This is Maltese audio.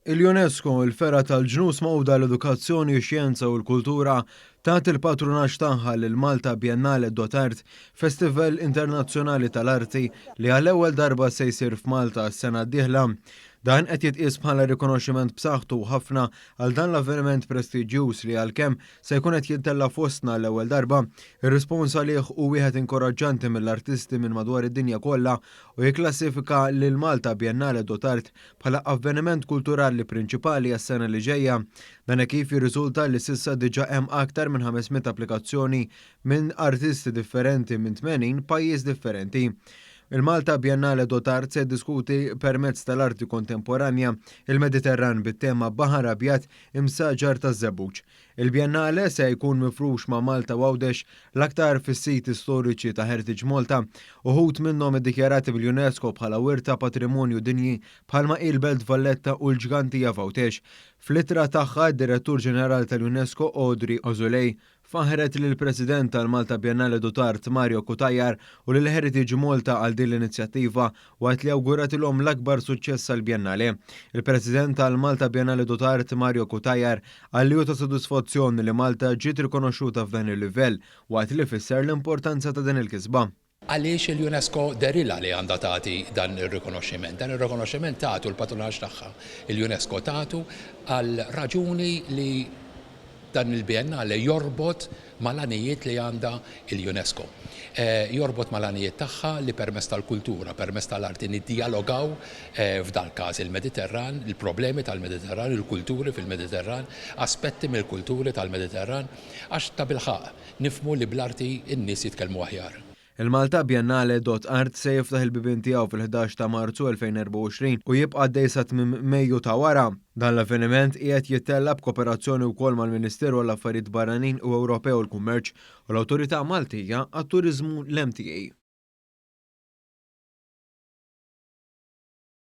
Il-UNESCO, il-Fera tal-Ġnus Magħquda l-Edukazzjoni, x-Xjenza u l-Kultura tat il-patronaġġ tagħha lil Malta Biennale Dotart, Festival Internazzjonali tal-Arti li għall-ewwel darba se jsir f'Malta s-sena d-dieħla. Dan qed jitqies bħala rikonoxximent b'saħħtu ħafna għal dan l-avveniment prestiġjuż li għalkemm se jkun qed jintella fostna l-ewwel darba, ir-rispons għalih hu wieħed inkoraġġanti mill-artisti minn madwar id-dinja kollha u jikklassifika lil Malta Biennale Dotart bħala avveniment kulturali prinċipali għas-sena li ġejja. Dan kif jirriżulta li s'issa diġà hemm aktar minn 500 applikazzjoni minn artisti differenti minn 80 pajjiż differenti. Il-Malta Biennale Dotart se diskuti permezz tal-arti kontemporanja il-Mediterran bit-tema Baħar Abjad imsaġar taż-żebbuġ. Il-Biennale se jkun mifrux ma' Malta Għawdex l-aktar fis-siti storiċi ta' Heritage Malta, uħud minnhom iddikjarati bil-UNESCO bħala wirta patrimonju dinji bħalma il-Belt Valletta u l-Ġgantija Għawdex. Fl-ittra tagħha d-Direttur Ġenerali tal-UNESCO Audrey Azoulay faħret lill-President tal-Malta Biennale Dotart Mario Kutajar u lil Heritage Malta għal din l-inizjattiva waqt li awguratilhom l-akbar suċċess għall-Biennale. Il-President tal-Malta Biennale Dotart Mario Kutajar għalli ta' sodisfazzjoni li Malta ġiet rikonoxxuta f'dan il-livell waqt li fisser l-importanza ta' din il-kisba. Għaliex il-UNESCO derila li għandha tagħti dan ir-rikonoxximent. Dan ir-rikonoxximent tagħtu l-patronaġġ tagħha. Il-UNESCO tagħtu għal raġuni li dan il-biennale jorbot mal-għanijiet li għandha il-UNESCO. Jorbot mal-għanijiet tagħha li permezz tal-kultura, permezz tal-arti niddialogaw f'dal każ il-Mediterran, il-problemi tal-Mediterran, il-kulturi fil-Mediterran, aspetti mill-kulturi tal-Mediterran, għax ta' bilħaq nifmu li bl-arti in-nies jitkellmu aħjar. Il-Malta Biennale Dotart se jiftaħ il-bibien tiegħu fil-11 ta' Marzu 2024 u jibqa' għaddej sa tmiem Mejju ta' wara. Dan l-avveniment qiegħed jittella b'kooperazzjoni wkoll mal-Ministeru għall-Affarijiet Barranin u Ewropew l-Kummerċ u l-Awtorità Maltija għat-Turiżmu l-MTA.